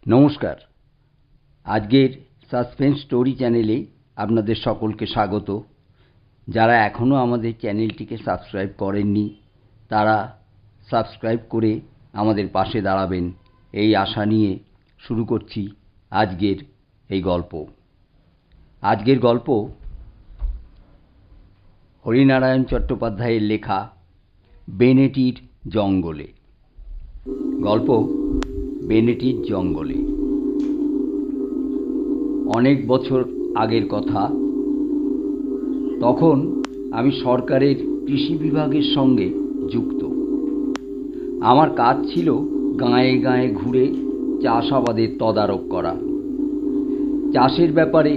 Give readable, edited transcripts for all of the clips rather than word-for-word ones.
নমস্কার। আজকের suspense story চ্যানেলে আপনাদের সকলকে স্বাগত। যারা এখনও আমাদের চ্যানেলটিকে সাবস্ক্রাইব করেননি তারা সাবস্ক্রাইব করে আমাদের পাশে দাঁড়াবেন এই আশা নিয়ে শুরু করছি আজকের এই গল্প। আজকের গল্প হরিনারায়ণ চট্টোপাধ্যায়ের লেখা বেনেটির জঙ্গলে। গল্প বেনেটির জঙ্গলে। অনেক বছর আগের কথা। তখন আমি সরকারের কৃষি বিভাগের সঙ্গে যুক্ত। আমার কাজ ছিল গাঁয়ে গাঁয়ে ঘুরে চাষাবাদের তদারক করা, চাষের ব্যাপারে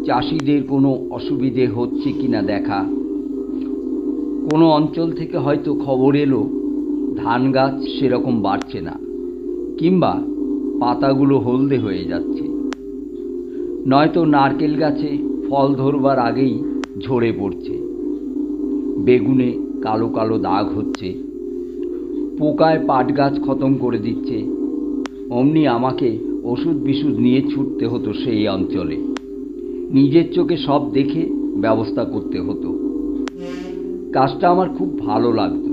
চাষিদের কোনো অসুবিধে হচ্ছে কিনা দেখা। কোনো অঞ্চল থেকে হয়তো খবর এলো ধান গাছ সেরকম বাড়ছে না, কিংবা পাতাগুলো হলদে হয়ে যাচ্ছে, নয়তো নারকেল গাছে ফল ধরবার আগেই ঝরে পড়ছে, বেগুনে কালো কালো দাগ হচ্ছে, পোকায় পাট গাছ খতম করে দিচ্ছে। অমনি আমাকে ওষুধ বিশুধ নিয়ে ছুটতে হতো সেই অঞ্চলে। নিজের চোখে সব দেখে ব্যবস্থা করতে হতো। কাজটা আমার খুব ভালো লাগতো।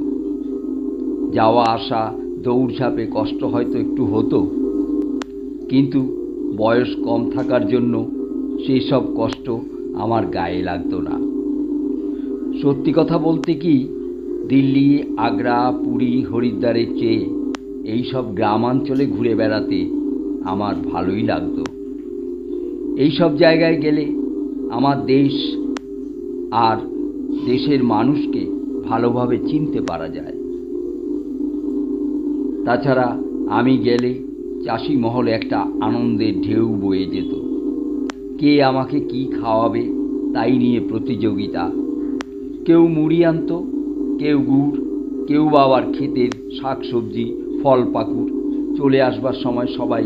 যাওয়া আসা দৌড়ঝাঁপে কষ্ট হয়তো একটু হতো, কিন্তু বয়স কম থাকার জন্য সেই সব কষ্ট আমার গায়ে লাগতো না। সত্যি কথা বলতে কি, দিল্লি, আগ্রা, পুরী, হরিদ্বারের চেয়ে এই সব গ্রামাঞ্চলে ঘুরে বেড়াতে আমার ভালোই লাগতো। এই সব জায়গায় গেলে আমার দেশ আর দেশের মানুষকে ভালোভাবে চিনতে পারা যায়। তাছাড়া আমি গেলে চাষি মহলে একটা আনন্দের ঢেউ বয়ে যেত। কে আমাকে কি খাওয়াবে তাই নিয়ে প্রতিযোগিতা। কেউ মুড়ি আনত, কেউ গুড়, কেউ বাবার ক্ষেতের শাক সবজি, ফল পাকুড়। চলে আসবার সময় সবাই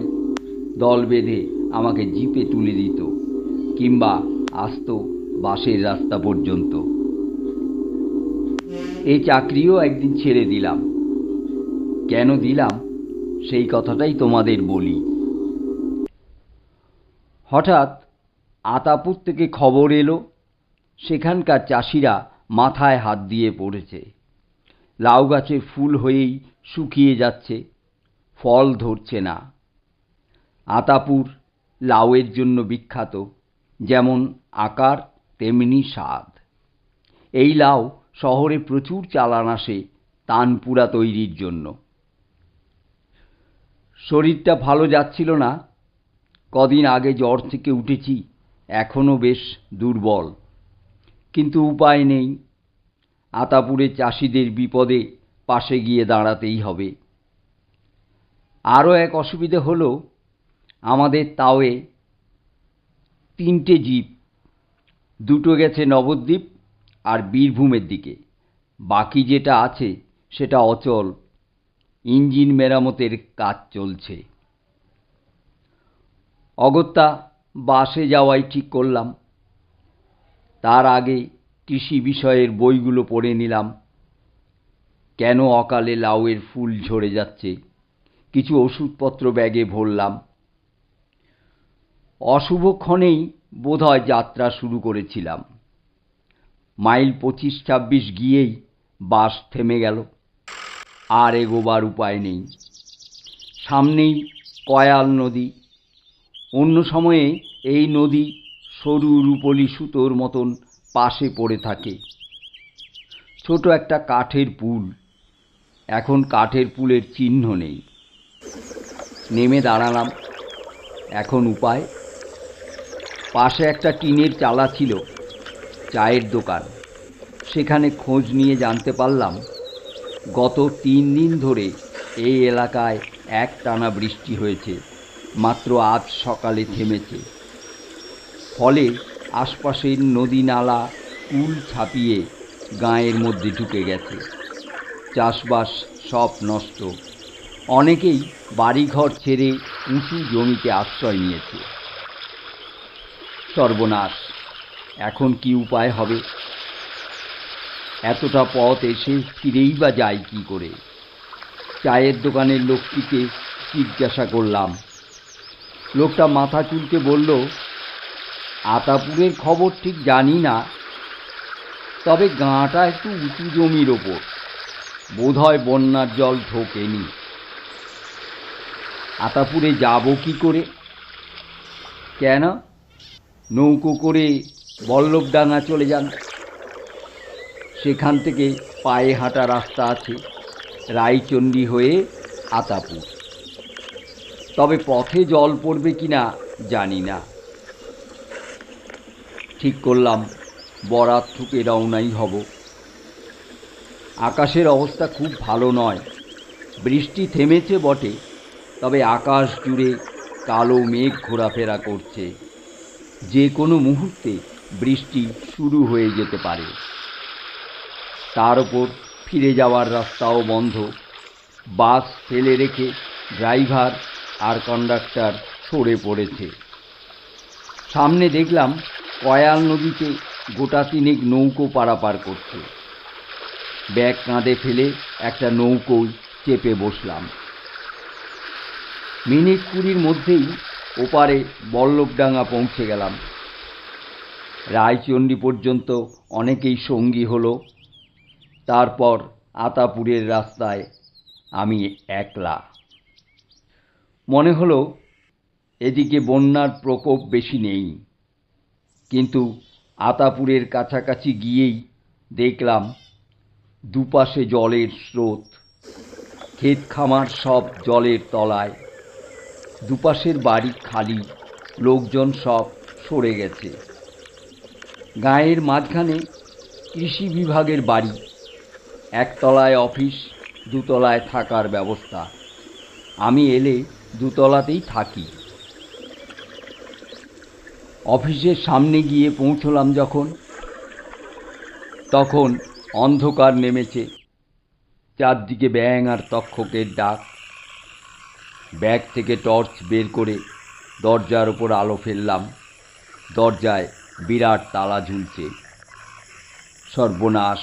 দল বেঁধে আমাকে জিপে তুলে দিত, কিংবা আসতো বাসের রাস্তা পর্যন্ত। এই চাকরিও একদিন ছেড়ে দিলাম। কেন দিলাম সেই কথাটাই তোমাদের বলি। হঠাৎ আতাপুর থেকে খবর এলো সেখানকার চাষিরা মাথায় হাত দিয়ে পড়েছে। লাউ গাছের ফুল হয়েই শুকিয়ে যাচ্ছে, ফল ধরছে না। আতাপুর লাউয়ের জন্য বিখ্যাত, যেমন আকার তেমনি স্বাদ। এই লাউ শহরে প্রচুর চালান আসে তানপুরা তৈরির জন্য। শরীরটা ভালো যাচ্ছিল না। কদিন আগে জ্বর থেকে উঠেছি, এখনো বেশ দুর্বল, কিন্তু উপায় নেই। আতাপুরের চাষিদের বিপদে পাশে গিয়ে দাঁড়াতেই হবে। আরও এক অসুবিধে হলো, আমাদের তাওয়ে 3টে জিপ, 2টো গেছে নবদ্বীপ আর বীরভূমের দিকে। বাকি যেটা আছে সেটা অচল, ইঞ্জিন মেরামতের কাজ চলছে। অগত্যা বাসে যাওয়াই ঠিক করলাম। তার আগে কৃষি বিষয়ের বইগুলো পড়ে নিলাম। কেন অকালে লাউয়ের ফুল ঝরে যাচ্ছে, কিছু ওষুধপত্র ব্যাগে ভরলাম। অশুভক্ষণেই বোধহয় যাত্রা শুরু করেছিলাম। মাইল 25-26 গিয়েই বাস থেমে গেল। আর এগোবার উপায় নেই। সামনেই কয়াল নদী। অন্য সময়ে এই নদী সরু রুপোলি সুতোর মতন পাশে পড়ে থাকে। ছোট একটা কাঠের পুল, এখন কাঠের পুলের চিহ্ন নেই। নেমে দাঁড়ালাম। এখন উপায়? পাশে একটা টিনের চালা ছিল, চায়ের দোকান। সেখানে খোঁজ নিয়ে জানতে পারলাম গত 3 দিন ধরে এই এলাকায় একটানা বৃষ্টি হয়েছে, মাত্র আজ সকালে থেমেছে। ফলে আশপাশের নদী নালা কুল ছাপিয়ে গাঁয়ের মধ্যে ঢুকে গেছে। চাষবাস সব নষ্ট। অনেকেই বাড়িঘর ছেড়ে উঁচু জমিতে আশ্রয় নিয়েছে। সর্বনাশ! এখন কি উপায় হবে? এতটা পথ এসে ফিরেই বা যাই কি করে? চায়ের দোকানের লোকটিকে জিজ্ঞাসা করলাম, লোকটা মাথা চুলকে বলল, আতাপুরের খবর ঠিক জানি না, তবে গাঁটা একটু উঁচু জমির ওপর, বোধহয় বন্যার জল ঢোকেনি। আতাপুরে যাব কি করে? কেন, নৌকো করে বল্লভডাঙ্গা চলে যান, সেখান থেকে পায়ে হাঁটা রাস্তা আছে রায়চণ্ডী হয়ে আতাপুর। তবে পথে জল পড়বে কিনা জানি না। ঠিক করলাম বরাত থেকে রওনাই হব। আকাশের অবস্থা খুব ভালো নয়, বৃষ্টি থেমেছে বটে, তবে আকাশ জুড়ে কালো মেঘ ঘোরাফেরা করছে। যে কোনো মুহূর্তে বৃষ্টি শুরু হয়ে যেতে পারে। তার ওপর ফিরে যাওয়ার রাস্তাও বন্ধ। বাস ফেলে রেখে ড্রাইভার আর কন্ডাক্টর সরে পড়েছে। সামনে দেখলাম কয়াল নদীতে গোটা তিনেক নৌকো পারাপার করছে। ব্যাগ কাঁধে ফেলে একটা নৌকোয় চেপে বসলাম। মিনিট 20 মধ্যেই ওপারে বল্লভডাঙ্গা পৌঁছে গেলাম। রায়চণ্ডী পর্যন্ত অনেকেই সঙ্গী হলো। তারপর আতাপুরের রাস্তায় আমি একলা। মনে হলো এদিকে বন্যার প্রকোপ বেশি নেই, কিন্তু আতাপুরের কাছাকাছি গিয়েই দেখলাম দুপাশে জলের স্রোত, ক্ষেত খামার সব জলের তলায়, দুপাশের বাড়ি খালি, লোকজন সব সরে গেছে। গাঁয়ের মাঝখানে কৃষি বিভাগের বাড়ি, একতলায় অফিস, দুতলায় থাকার ব্যবস্থা। আমি এলে দুতলাতেই থাকি। অফিসের সামনে গিয়ে পৌঁছলাম তখন অন্ধকার নেমেছে, চারদিকে ব্যাঙ আর তক্ষকের ডাক। ব্যাগ থেকে টর্চ বের করে দরজার ওপর আলো ফেললাম। দরজায় বিরাট তালা ঝুলছে। সর্বনাশ,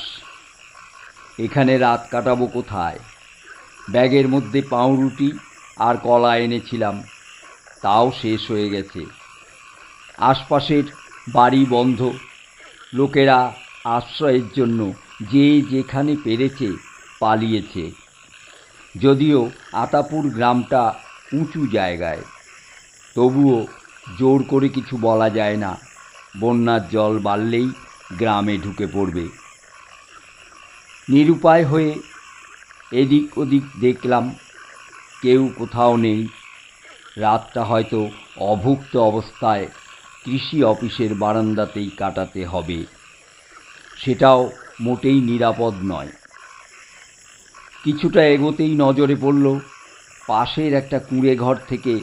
এখানে রাত কাটাবো কোথায়? ব্যাগের মধ্যে পাউরুটি আর কলা এনেছিলাম, তাও শেষ হয়ে গেছে। আশপাশের বাড়ি বন্ধ, লোকেরা আশ্রয়ের জন্য যে যেখানে পেরেছে পালিয়েছে। যদিও আতাপুর গ্রামটা উঁচু জায়গায়, তবুও জোর করে কিছু বলা যায় না। বন্যার জল বাড়লেই গ্রামে ঢুকে পড়বে। নিরুপায় হয়ে এদিক ওদিক দেখলাম, কেউ কোথাও নেই। রাতটা হয়তো অভুক্ত অবস্থায় কৃষি অফিসের বারান্দাতেই কাটাতে হবে। সেটাও মোটেই নিরাপদ নয়। কিছুটা এগোতেই নজরে পড়ল পাশের একটা কুঁড়ে ঘর থেকে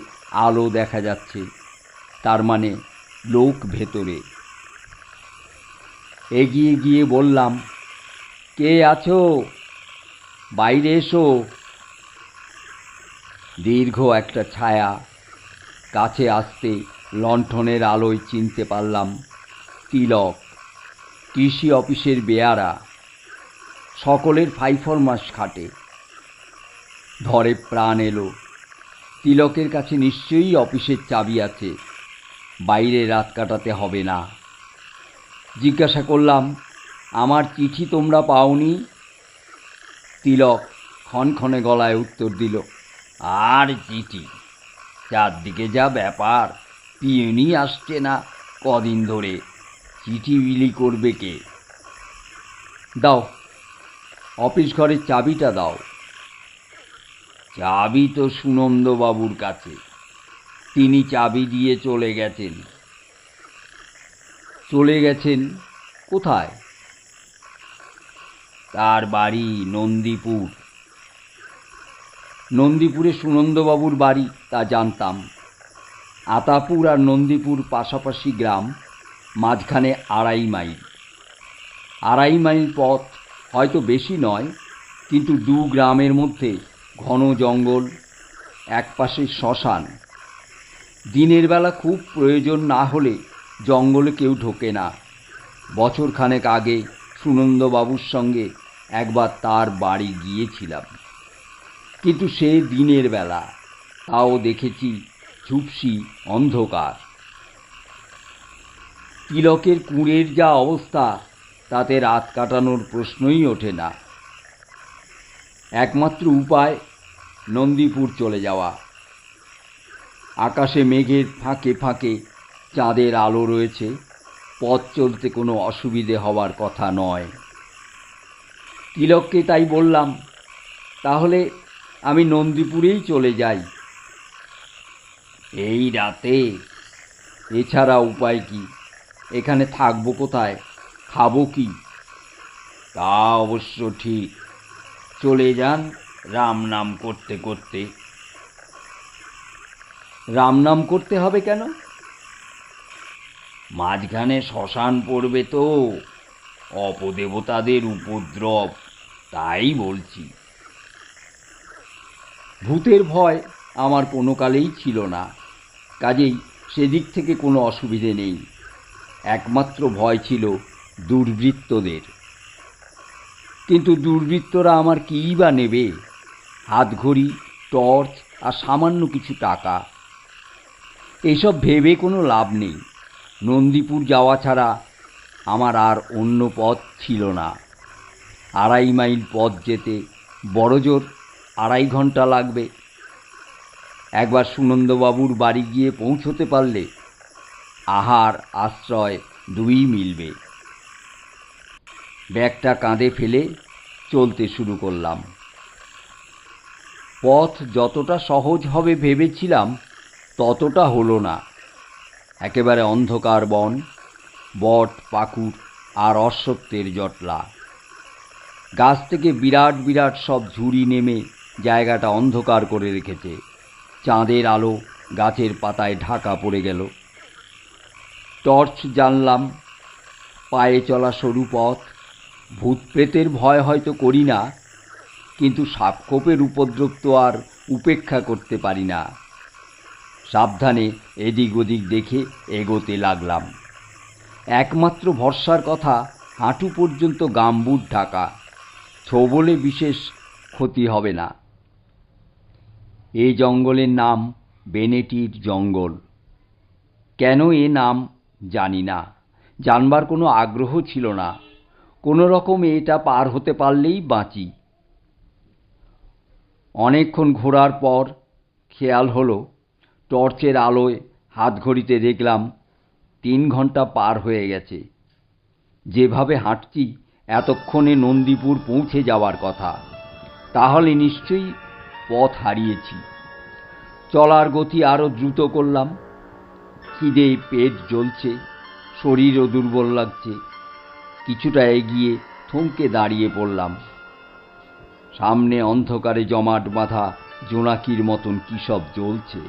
আলো দেখা যাচ্ছে, তার মানে লোক ভেতরে। এগিয়ে গিয়ে বললাম, কে আছো? বাইরে এসো। দীর্ঘ একটা ছায়া। কাছে আসতে লণ্ঠনের আলোয় চিনতে পারলাম তিলক, কৃষি অফিসের বেয়ারা। সকলের ফাইফরমাস খাটে। ধরে প্রাণ এলো। তিলকের কাছে নিশ্চয়ই অফিসের চাবি আছে, বাইরে রাত কাটাতে হবে না। জিজ্ঞাসা করলাম, আমার চিঠি তোমরা পাওনি? তিলক ক্ষণক্ষণে গলায় উত্তর দিল, আর চিঠি? চারদিকে যা ব্যাপার, পিউনি আসছে না কদিন ধরে, চিঠি বিলি করবে কে? দাও, অফিস ঘরের চাবিটা দাও। চাবি তো সুনন্দবাবুর কাছে, তিনি চাবি দিয়ে চলে গেছেন। চলে গেছেন কোথায়? তার বাড়ি নন্দীপুর। নন্দীপুরে সুনন্দবাবুর বাড়ি তা জানতাম। আতাপুর আর নন্দীপুর পাশাপাশি গ্রাম, মাঝখানে 2.5 মাইল। 2.5 মাইল পথ হয়তো বেশি নয়, কিন্তু দু গ্রামের মধ্যে ঘন জঙ্গল, একপাশে শ্মশান। দিনের বেলা খুব প্রয়োজন না হলে জঙ্গলে কেউ ঢোকে না। বছরখানেক আগে সুনন্দবাবুর সঙ্গে একবার তার বাড়ি গিয়েছিলাম, কিন্তু সে দিনের বেলা। তাও দেখেছি ঝুপসি অন্ধকার। তিলকের কুঁড়ের যা অবস্থা, তাতে রাত কাটানোর প্রশ্নই ওঠে না। একমাত্র উপায় নন্দীপুর চলে যাওয়া। আকাশে মেঘের ফাঁকে ফাঁকে চাঁদের আলো রয়েছে, পথ চলতে কোনো অসুবিধে হওয়ার কথা নয়। তিলককে তাই বললাম, তাহলে আমি নন্দীপুরেই চলে যাই। এই রাতে? এছাড়া উপায় কি? এখানে থাকবো কোথায়? খাবো কি? তা অবশ্য ঠিক। চলে যান রাম নাম করতে করতে। রাম নাম করতে হবে কেন? মাঝখানে শ্মশান পড়বে তো, অপদেবতাদের উপদ্রব, তাই বলছি। ভূতের ভয় আমার কোনো কালেই ছিল না, কাজেই সেদিক থেকে কোনো অসুবিধে নেই। একমাত্র ভয় ছিল দুর্বৃত্তদের। কিন্তু দুর্বৃত্তরা আমার কীই বা নেবে? হাতঘড়ি, টর্চ আর সামান্য কিছু টাকা। এইসব ভেবে কোনো লাভ নেই। নন্দীপুর যাওয়া ছাড়া আমার আর অন্য পথ ছিল না। 2.5 মাইল পথ যেতে বড়জোর 2.5 ঘন্টা লাগবে। একবার সুনন্দবাবুর বাড়ি গিয়ে পৌঁছতে পারলে আহার আশ্রয় 2ই মিলবে। ব্যাগটা কাঁধে ফেলে চলতে শুরু করলাম। পথ যতটা সহজ হবে ভেবেছিলাম, ততটা হলো না। একেবারে অন্ধকার বন, বট, পাকুড় আর অশ্বত্থের জটলা। গাছ থেকে বিরাট বিরাট সব ঝুড়ি নেমে জায়গাটা অন্ধকার করে রেখেছে। চাঁদের আলো গাছের পাতায় ঢাকা পড়ে গেল। টর্চ জানলাম। পায়ে চলা সরু পথ। ভূত প্রেতের ভয় হয়তো করি না, কিন্তু সাপখোপের উপদ্রব তো আর উপেক্ষা করতে পারি না। সাবধানে এদিক ওদিক দেখে এগোতে লাগলাম। একমাত্র ভরসার কথা হাঁটু পর্যন্ত গামবুট ঢাকা, ছোবলে বিশেষ ক্ষতি হবে না। এই জঙ্গলের নাম বেনেটির জঙ্গল। কেন এ নাম জানি না, জানবার কোনো আগ্রহ ছিল না। কোনো রকমে এটা পার হতে পারলেই বাঁচি। অনেকক্ষণ ঘোরার পর খেয়াল হলো, টর্চের আলোয় হাতঘড়িতে দেখলাম 3 ঘন্টা পার হয়ে গেছে। যেভাবে হাঁটছি এতক্ষণে নন্দীপুর পৌঁছে যাওয়ার কথা। তাহলে নিশ্চয়ই পথ হারিয়েছি। চলার গতি আরও দ্রুত করলাম। খিদে পেট জ্বলছে, শরীরও দুর্বল লাগছে। কিছুটা এগিয়ে থমকে দাঁড়িয়ে পড়লাম। সামনে অন্ধকারে জমাট বাঁধা জোনাকির মতন কী সব জ্বলছে।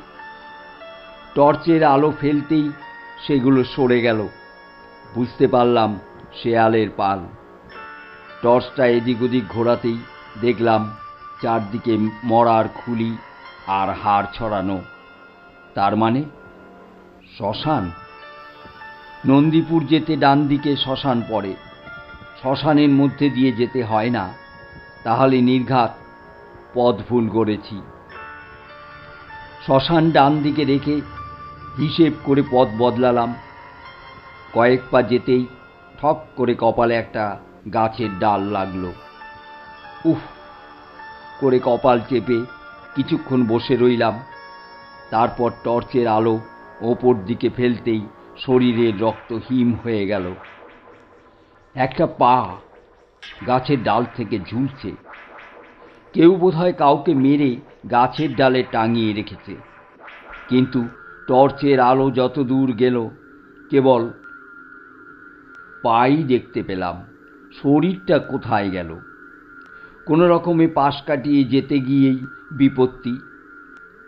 টর্চের আলো ফেলতেই সেগুলো সরে গেল। বুঝতে পারলাম শেয়ালের পাল। টর্চটা এদিক ওদিক ঘোরাতেই দেখলাম চারদিকে মরার খুলি আর হাড় ছড়ানো। তার মানে শ্মশান। নন্দীপুর যেতে ডান দিকে শ্মশান পড়ে। শ্মশানের মধ্যে দিয়ে যেতে হয় না, তাহলে নির্ঘাত পথ ভুল করেছি। শ্মশান ডান দিকে রেখে হিসেব করে পথ বদলালাম। কয়েক পা যেতেই ঠক করে কপালে একটা গাছের ডাল লাগলো। উফ করে কপাল চেপে কিছুক্ষণ বসে রইলাম। তারপর টর্চের আলো ওপর দিকে ফেলতেই শরীরের রক্ত হিম হয়ে গেল। একটা পা গাছের ডাল থেকে ঝুলছে। কেউ বোধহয় কাউকে মেরে গাছের ডালে টাঙিয়ে রেখেছে। কিন্তু টর্চের আলো যত দূর গেল কেবল পাই দেখতে পেলাম। শরীরটা কোথায় গেল? কোনো রকমে পাশ কাটিয়ে যেতে গিয়েই বিপত্তি।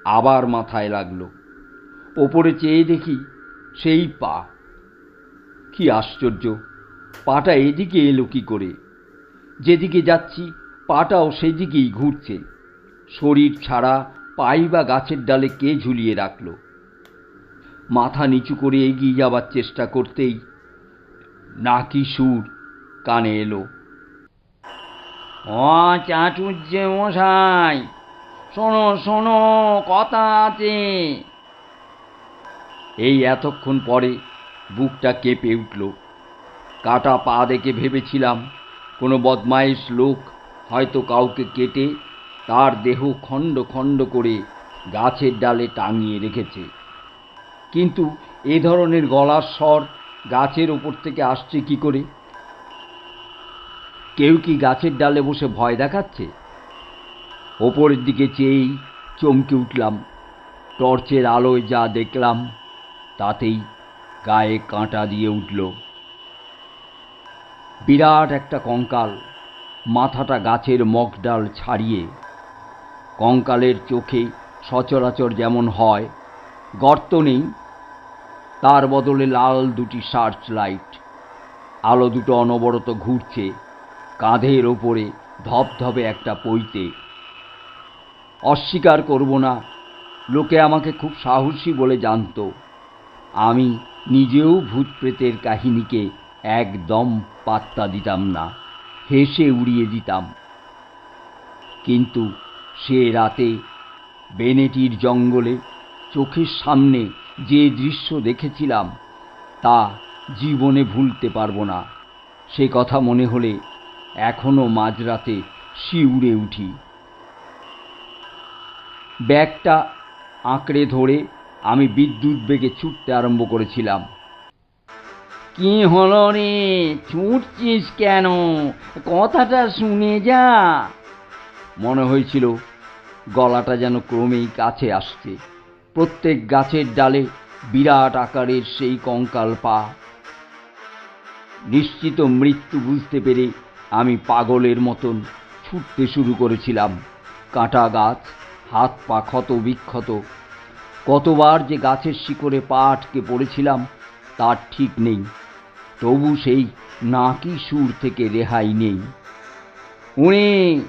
আবার মাথায় লাগলো। ওপরে চেয়ে দেখি সেই পা। কি আশ্চর্য, পাটা এদিকে এলো কি করে? যেদিকে যাচ্ছি পাটাও সেদিকেই ঘুরছে। শরীর ছাড়া পাই বা গাছের ডালে কে ঝুলিয়ে রাখল? মাথা নিচু করে এগিয়ে যাবার চেষ্টা করতেই নাকি সুর কানে এলো। ও চাটুর্যে মশাই, শোনো শোনো, কথা আছে। এই এতক্ষণ পরে বুকটা কেঁপে উঠল। কাটা পা দেখে ভেবেছিলাম কোনো বদমাইশ লোক হয়তো কাউকে কেটে তার দেহ খণ্ড খণ্ড করে গাছের ডালে টাঙিয়ে রেখেছে। কিন্তু এ ধরনের গলার স্বর গাছের ওপর থেকে আসছে কি করে? কেউ কি গাছের ডালে বসে ভয় দেখাচ্ছে? ওপরের দিকে চেয়েই চমকে উঠলাম। টর্চের আলোয় যা দেখলাম তাতেই গায়ে কাঁটা দিয়ে উঠল। বিরাট একটা কঙ্কাল, মাথাটা গাছের মগডাল ছাড়িয়ে। কঙ্কালের চোখে সচরাচর যেমন হয় গর্ত নেই, তার বদলে লাল দুটি সার্চ লাইট। আলো দুটো অনবরত ঘুরছে, কাঁধের ওপরে ধপধপে একটা পৈতে। অস্বীকার করব না, লোকে আমাকে খুব সাহসী বলে জানত। আমি নিজেও ভূত প্রেতের কাহিনীকে একদম পাত্তা দিতাম না, হেসে উড়িয়ে দিতাম। কিন্তু সে রাতে বেনেটির জঙ্গলে চোখের সামনে যে দৃশ্য দেখেছিলাম তা জীবনে ভুলতে পারব না। সে কথা মনে হলে এখনো মাঝরাতে শিউরে উঠি। ব্যাগটা আঁকড়ে ধরে আমি বিদ্যুৎ বেগে ছুটতে আরম্ভ করেছিলাম। কি হলো রে, ছুটছিস কেন? কথাটা শুনে যা। মনে হয়েছিল গলাটা যেন ক্রমেই কাছে আসছে। প্রত্যেক গাছের ডালে বিরাট আকারের সেই কঙ্কাল পা। নিশ্চিত মৃত্যু বুঝতে পেরে আমি পাগলের মতন ছুটতে শুরু করেছিলাম। কাঁটা গাছ, হাত পা ক্ষত বিক্ষত। কতবার যে গাছের শিকড়ে পা আটকে পড়েছিলাম তার ঠিক নেই, তবু সেই নাকি সুর থেকে রেহাই নেই। ওরে,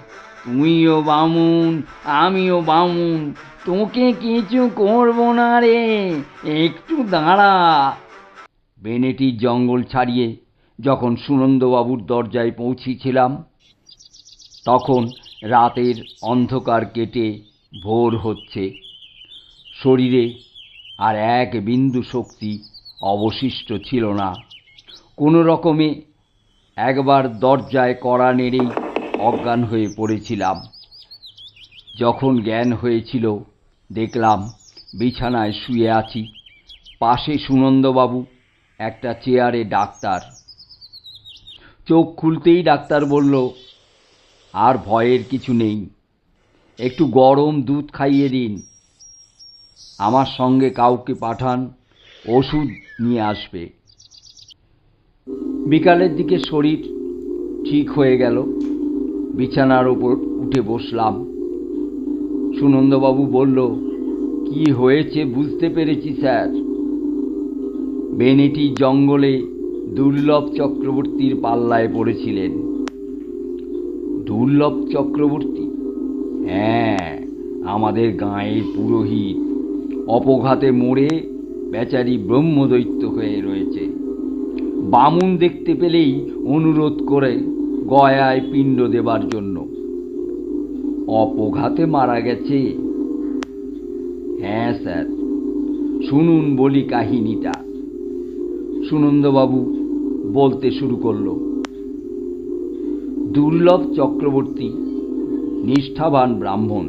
তুইও বামুন, আমিও বামুন, তোকে কিছু করব না রে, একটু দাঁড়া। বেনেটির জঙ্গল ছাড়িয়ে যখন সুনন্দবাবুর দরজায় পৌঁছেছিলাম তখন রাতের অন্ধকার কেটে ভোর হচ্ছে। শরীরে আর এক বিন্দু শক্তি অবশিষ্ট ছিল না। কোনো রকমে একবার দরজায় কড়া নেড়েই অজ্ঞান হয়ে পড়েছিলাম। যখন জ্ঞান হয়েছিল দেখলাম বিছানায় শুয়ে আছি, পাশে সুনন্দবাবু, একটা চেয়ারে ডাক্তার। চোখ খুলতেই ডাক্তার বলল, আর ভয়ের কিছু নেই, একটু গরম দুধ খাইয়ে দিন। আমার সঙ্গে কাউকে পাঠান, ওষুধ নিয়ে আসবে। বিকালের দিকে শরীর ঠিক হয়ে গেল। বিছানার ওপর উঠে বসলাম। সুনন্দবাবু বলল, কি হয়েছে বুঝতে পেরেছি স্যার। বেনেটি জঙ্গলে দুর্লভ চক্রবর্তীর পাল্লায় পড়েছিলেন। দুর্লভ চক্রবর্তী? হ্যাঁ, আমাদের গাঁয়ের পুরোহিত। অপঘাতে মরে বেচারি ব্রহ্মদৈত্য হয়ে রয়েছে। বামুন দেখতে পেলেই অনুরোধ করে গয়ায় পিণ্ড দেবার জন্য। অপঘাতে মারা গেছে? হ্যাঁ স্যার, শুনুন বলি কাহিনীটা। সুনন্দবাবু বলতে শুরু করল। দুর্লভ চক্রবর্তী নিষ্ঠাবান ব্রাহ্মণ।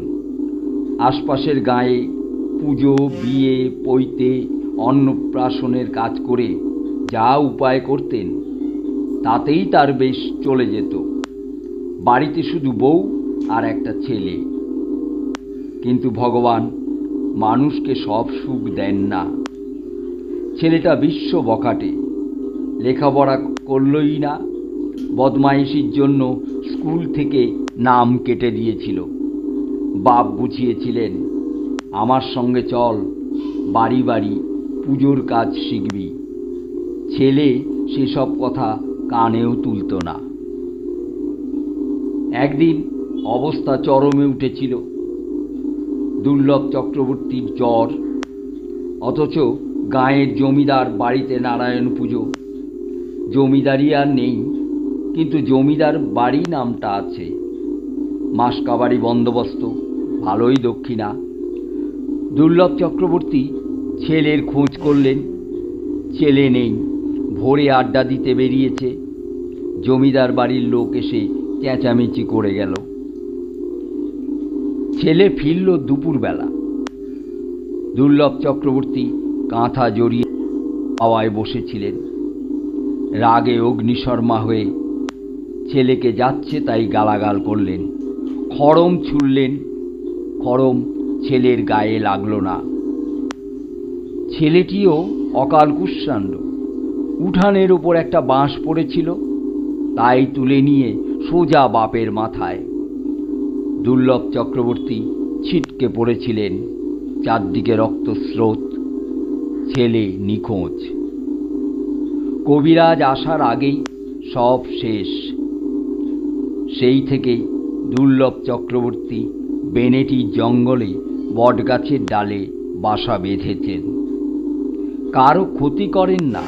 আশপাশের গাঁয়ে পুজো, বিয়ে, পৈতে, অন্নপ্রাশনের কাজ করে যা উপায় করতেন তাতেই তার বেশ চলে যেত। বাড়িতে শুধু বউ আর একটা ছেলে। কিন্তু ভগবান মানুষকে সব সুখ দেন না। ছেলেটা বিশ্ব বখাটে, লেখাপড়া করলই না, বদমাইশির জন্য স্কুল থেকে নাম কেটে দিয়েছিল। বাপ বুঝিয়েছিলেন, আমার সঙ্গে চল, বাড়ি বাড়ি পুজোর কাজ শিখবি। ছেলে সেসব কথা কানেও তুলত না। একদিন অবস্থা চরমে উঠেছিল। দুর্লভ চক্রবর্তীর জ্বর, অথচ গাঁয়ের জমিদার বাড়িতে নারায়ণ পুজো। জমিদারি আর নেই, কিন্তু জমিদার বাড়ি নামটা আছে। মাসকাবারি বন্দোবস্ত, ভালোই দক্ষিণা। দুর্লভ চক্রবর্তী ছেলের খোঁজ করলেন, ছেলে নেই, ভোরে আড্ডা দিতে বেরিয়েছে। জমিদার বাড়ির লোক এসে চেঁচামেচি করে গেল। ছেলে ফিরল দুপুরবেলা। দুর্লভ চক্রবর্তী কাঁথা জড়িয়ে হাওয়ায় বসেছিলেন। রাগে অগ্নিশর্মা হয়ে ছেলেকে যাচ্ছে তাই গালাগাল করলেন, খড়ম ছুড়লেন। খড়ম ছেলের গায়ে লাগল না। ছেলেটিও অকাল কুষ্মাণ্ড। উঠানের ওপর একটা বাঁশ পড়েছিল, তাই তুলে নিয়ে সোজা বাপের মাথায়। দুর্লভ চক্রবর্তী ছিটকে পড়েছিলেন। চারদিকে রক্তস্রোত। ছেলে নিখোঁজ। কবিরাজ আসার আগেই সব শেষ। সেই থেকে দুর্লভ চক্রবর্তী বেনেটি জঙ্গলে বটগাছের ডালে বাসা বেঁধেছেন। কারো ক্ষতি করেন না,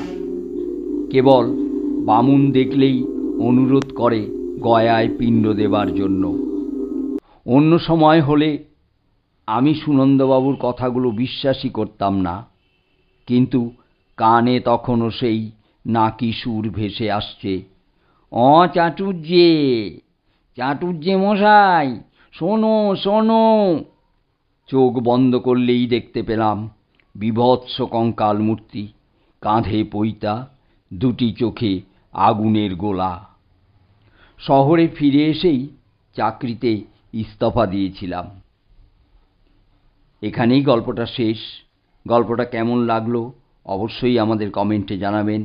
কেবল বামুন দেখলেই অনুরোধ করে গয়ায় পিণ্ড দেবার জন্য। অন্য সময় হলে আমি সুনন্দবাবুর কথাগুলো বিশ্বাসই করতাম না, কিন্তু কানে তখনও সেই নাকি সুর ভেসে আসছে, চাটুর্যে, চাটুর্যে মশাই, শোনো শোনো। চোখ বন্ধ করলেই দেখতে পেলাম বীভৎস কঙ্কাল মূর্তি, কাঁধে পৈতা, দুটি চোখে আগুনের গোলা। শহরে ফিরে এসেই চাকরিতে ইস্তফা দিয়েছিলাম। এখানেই গল্পটা শেষ। গল্পটা কেমন লাগলো অবশ্যই আমাদের কমেন্টে জানাবেন।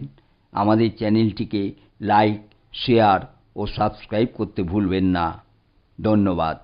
আমাদের চ্যানেলটিকে লাইক, শেয়ার ও সাবস্ক্রাইব করতে ভুলবেন না। ধন্যবাদ।